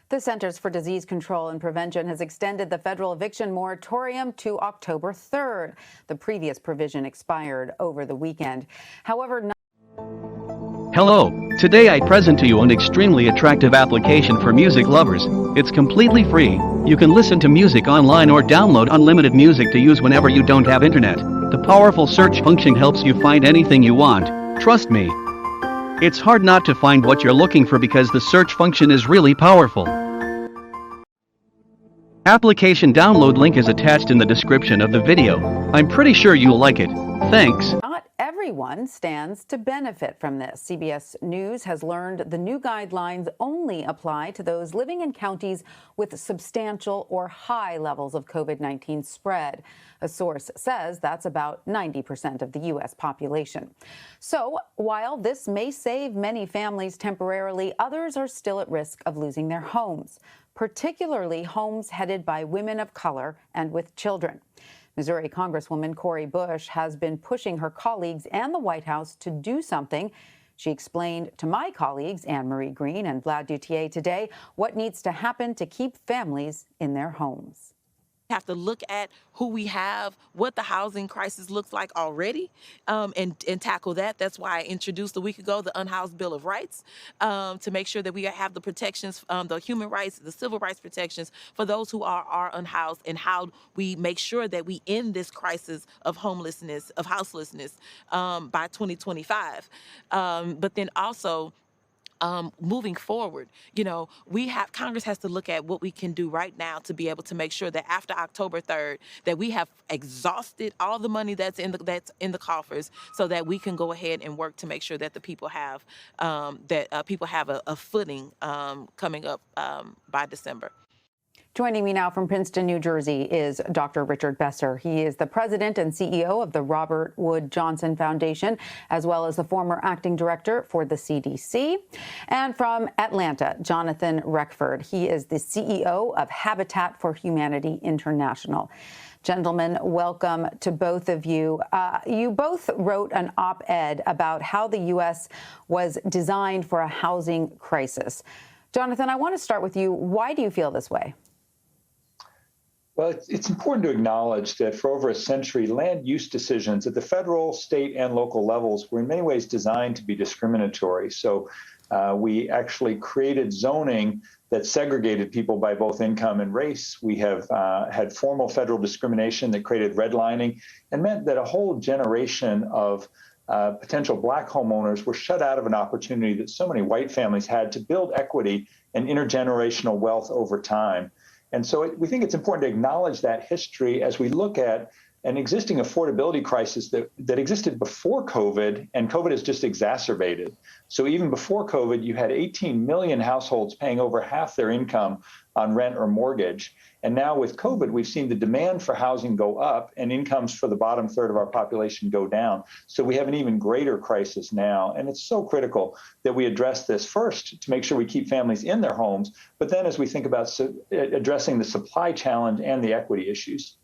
The Centers for Disease Control and Prevention has extended the federal eviction moratorium to October 3rd. The previous provision expired over the weekend. However, Hello, today I present to you an extremely attractive application for music lovers. It's completely free. You can listen to music online or download unlimited music to use whenever you don't have internet. The powerful search function helps you find anything you want. Trust me. It's hard not to find what you're looking for because the search function is really powerful. Application download link is attached in the description of the video. I'm pretty sure you'll like it. Thanks. not everyone stands to benefit from this. CBS News has learned the new guidelines only apply to those living in counties with substantial or high levels of COVID-19 spread. A source says that's about 90% of the U.S. population. So while this may save many families temporarily, others are still at risk of losing their homes, particularly homes headed by women of color and with children. Missouri Congresswoman Cori Bush has been pushing her colleagues and the White House to do something. She explained to my colleagues Anne Marie Green and Vlad Duthier today what needs to happen to keep families in their homes. Have to look at who we have, what the housing crisis looks like already, and tackle that. That's why I introduced a week ago the Unhoused Bill of Rights, to make sure that we have the protections, the human rights, the civil rights protections for those who are unhoused, and how we make sure that we end this crisis of homelessness, of houselessness, by 2025. But then also, moving forward, Congress has to look at what we can do right now to be able to make sure that after October 3rd, that we have exhausted all the money that's in the coffers, so that we can go ahead and work to make sure that the people have a footing coming up by December. Joining me now from Princeton, New Jersey, is Dr. Richard Besser. He is the president and CEO of the Robert Wood Johnson Foundation, as well as the former acting director for the CDC. And from Atlanta, Jonathan Reckford. He is the CEO of Habitat for Humanity International. Gentlemen, welcome to both of you. You both wrote an op-ed about how the U.S. was designed for a housing crisis. Jonathan, I want to start with you. Why do you feel this way? Well, it's important to acknowledge that for over a century, land use decisions at the federal, state, and local levels were in many ways designed to be discriminatory. So we actually created zoning that segregated people by both income and race. We have had formal federal discrimination that created redlining and meant that a whole generation of potential Black homeowners were shut out of an opportunity that so many white families had to build equity and intergenerational wealth over time. And so we think it's important to acknowledge that history as we look at an existing affordability crisis that existed before COVID, and COVID has just exacerbated. So even before COVID, you had 18 million households paying over half their income on rent or mortgage. And now with COVID, we've seen the demand for housing go up and incomes for the bottom third of our population go down. So we have an even greater crisis now. And it's so critical that we address this first to make sure we keep families in their homes, but then as we think about addressing the supply challenge and the equity issues.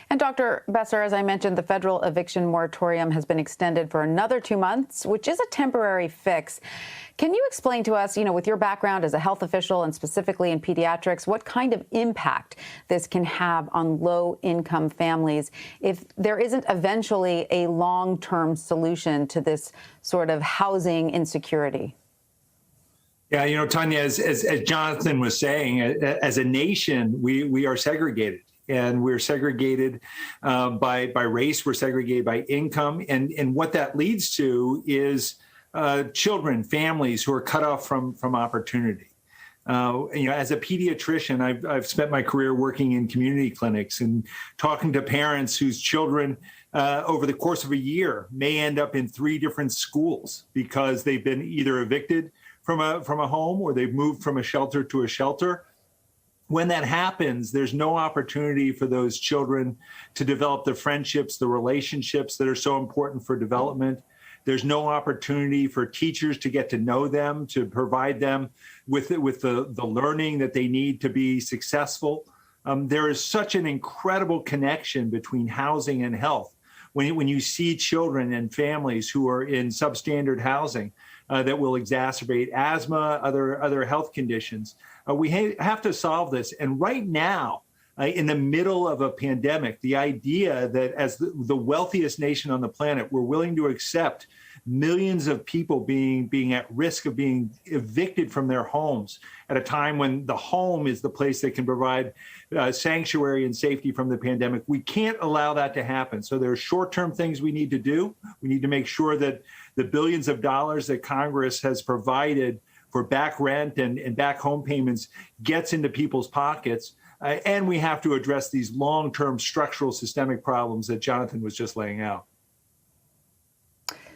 And Dr. Besser, as I mentioned, the federal eviction moratorium has been extended for another 2 months, which is a temporary fix. Can you explain to us, with your background as a health official and specifically in pediatrics, what kind of impact this can have on low-income families if there isn't eventually a long-term solution to this sort of housing insecurity? Yeah, Tanya, as Jonathan was saying, as a nation, we are segregated. And we're segregated by race, we're segregated by income. And what that leads to is children, families who are cut off from opportunity. As a pediatrician, I've spent my career working in community clinics and talking to parents whose children over the course of a year may end up in 3 different schools because they've been either evicted from a home or they've moved from a shelter to a shelter. When that happens, there's no opportunity for those children to develop the friendships, the relationships that are so important for development. There's no opportunity for teachers to get to know them, to provide them with the learning that they need to be successful. There is such an incredible connection between housing and health. When you see children and families who are in substandard housing, that will exacerbate asthma, other health conditions. We have to solve this. And right now, in the middle of a pandemic, the idea that as the wealthiest nation on the planet, we're willing to accept millions of people being at risk of being evicted from their homes at a time when the home is the place that can provide sanctuary and safety from the pandemic. We can't allow that to happen. So there are short-term things we need to do. We need to make sure that the billions of dollars that Congress has provided for back rent and back home payments gets into people's pockets. And we have to address these long-term structural systemic problems that Jonathan was just laying out.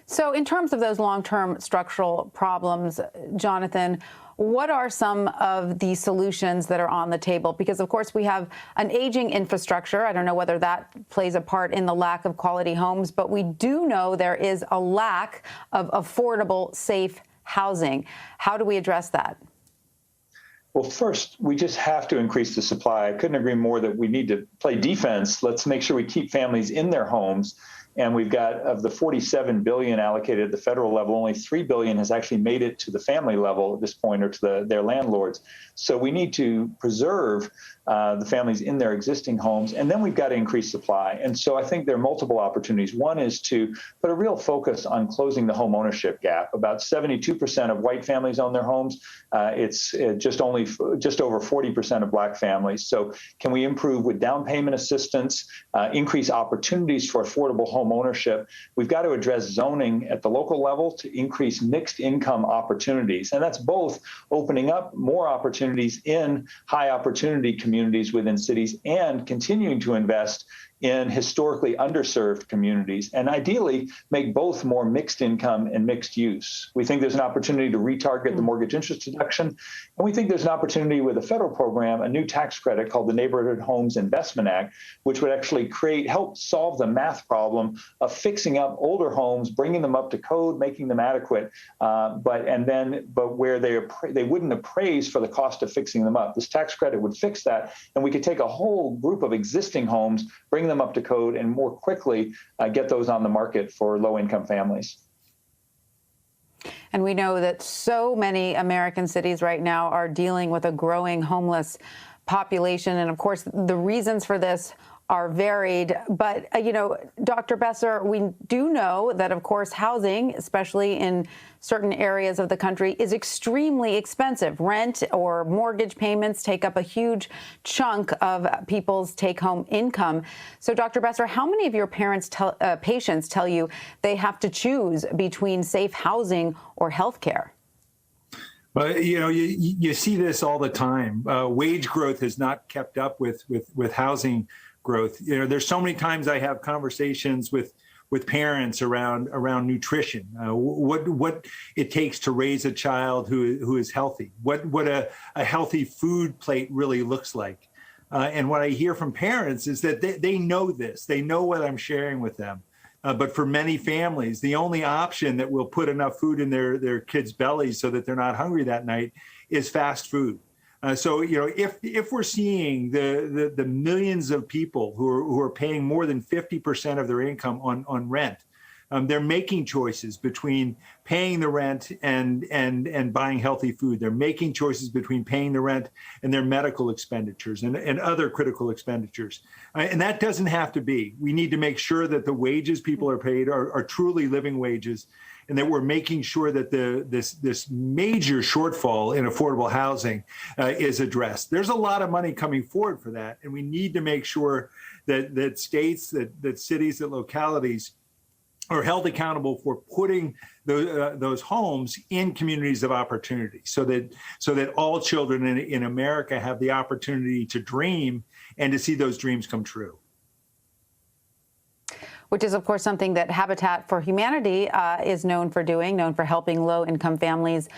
So in terms of those long-term structural problems, Jonathan, what are some of the solutions that are on the table? Because, of course, we have an aging infrastructure. I don't know whether that plays a part in the lack of quality homes, but we do know there is a lack of affordable, safe housing. How do we address that? Well, first, we just have to increase the supply. I couldn't agree more that we need to play defense. Let's make sure we keep families in their homes. And we've got, of the $47 billion allocated at the federal level, only $3 billion has actually made it to the family level at this point, or to their landlords. So we need to preserve the families in their existing homes, and then we've got to increase supply. And so I think there are multiple opportunities. One is to put a real focus on closing the home ownership gap. About 72% of white families own their homes. It's just over 40% of black families. So can we improve with down payment assistance, increase opportunities for affordable home ownership? We've got to address zoning at the local level to increase mixed income opportunities. And that's both opening up more opportunities in high opportunity communities within cities and continuing to invest in historically underserved communities, and ideally make both more mixed income and mixed use. We think there's an opportunity to retarget the mortgage interest deduction, and we think there's an opportunity with a federal program, a new tax credit called the Neighborhood Homes Investment Act, which would actually help solve the math problem of fixing up older homes, bringing them up to code, making them adequate, but where they wouldn't appraise for the cost of fixing them up. This tax credit would fix that, and we could take a whole group of existing homes, bring them up to code, and more quickly get those on the market for low-income families. And we know that so many American cities right now are dealing with a growing homeless population. And of course, the reasons for this are varied. But, Dr. Besser, we do know that, of course, housing, especially in certain areas of the country, is extremely expensive. Rent or mortgage payments take up a huge chunk of people's take-home income. So, Dr. Besser, how many of your patients tell you they have to choose between safe housing or health care? Well, you see this all the time. Wage growth has not kept up with housing growth. There's so many times I have conversations with parents around nutrition, what it takes to raise a child who is healthy, what a healthy food plate really looks like. And what I hear from parents is that they know this, they know what I'm sharing with them. But for many families, the only option that will put enough food in their kids' bellies so that they're not hungry that night is fast food. So if we're seeing the millions of people who are paying more than 50% of their income on rent, they're making choices between paying the rent and buying healthy food. They're making choices between paying the rent and their medical expenditures and other critical expenditures. And that doesn't have to be. We need to make sure that the wages people are paid are truly living wages, and that we're making sure that this major shortfall in affordable housing is addressed. There's a lot of money coming forward for that, and we need to make sure that states, that cities, that localities are held accountable for putting those homes in communities of opportunity, so that all children in America have the opportunity to dream and to see those dreams come true. Which is, of course, something that Habitat for Humanity is known for doing, known for helping low-income families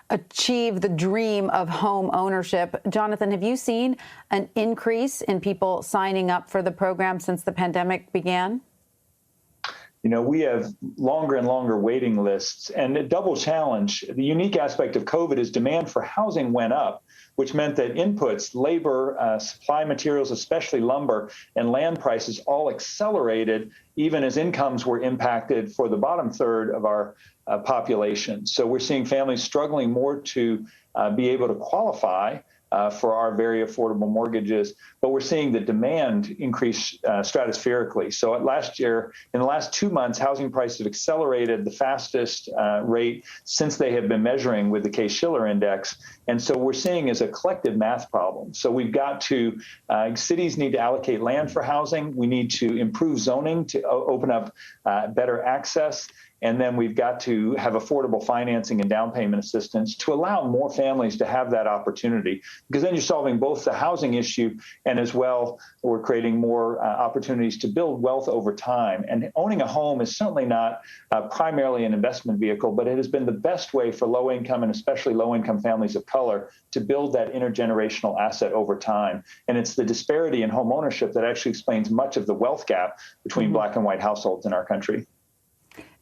achieve the dream of home ownership. Jonathan, have you seen an increase in people signing up for the program since the pandemic began? we have longer and longer waiting lists, and a double challenge. The unique aspect of COVID is demand for housing went up, which meant that inputs, labor, supply materials, especially lumber, and land prices all accelerated even as incomes were impacted for the bottom third of our population. So we're seeing families struggling more to be able to qualify for our very affordable mortgages, but we're seeing the demand increase stratospherically. So last year, in the last 2 months, housing prices have accelerated the fastest rate since they have been measuring with the Case-Shiller index. And so we're seeing is a collective math problem. So we've got to, cities need to allocate land for housing. We need to improve zoning to open up better access. And then we've got to have affordable financing and down payment assistance to allow more families to have that opportunity, because then you're solving both the housing issue and as well, we're creating more opportunities to build wealth over time. And owning a home is certainly not primarily an investment vehicle, but it has been the best way for low income and especially low income families of color to build that intergenerational asset over time. And it's the disparity in home ownership that actually explains much of the wealth gap between Black and white households in our country.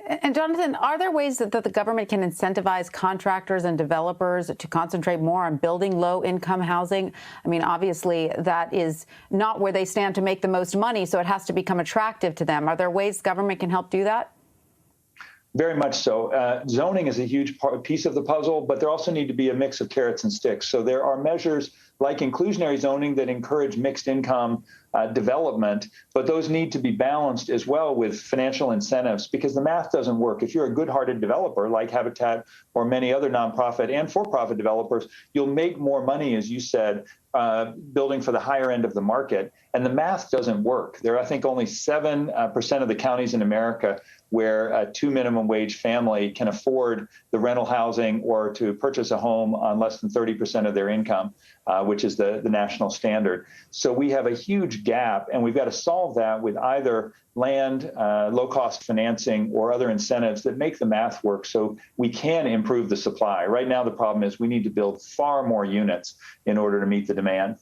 And Jonathan, are there ways that the government can incentivize contractors and developers to concentrate more on building low-income housing? I mean, obviously, that is not where they stand to make the most money, so it has to become attractive to them. Are there ways government can help do that? Very much so. Zoning is a huge piece of the puzzle, but there also need to be a mix of carrots and sticks. So there are measures like inclusionary zoning that encourage mixed income development, but those need to be balanced as well with financial incentives, because the math doesn't work. If you're a good-hearted developer like Habitat or many other nonprofit and for-profit developers, you'll make more money, as you said, building for the higher end of the market. And the math doesn't work. There are, I think, only 7% of the counties in America where a 2 minimum wage family can afford the rental housing or to purchase a home on less than 30% of their income, which is the national standard. So we have a huge gap, and we've got to solve that with either land, low-cost financing, or other incentives that make the math work so we can improve the supply. Right now, the problem is we need to build far more units in order to meet the demand.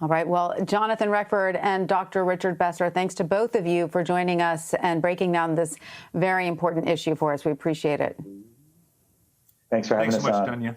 All right. Well, Jonathan Reckford and Dr. Richard Besser, thanks to both of you for joining us and breaking down this very important issue for us. We appreciate it. Thanks for having us on. Thanks so much, Tanya.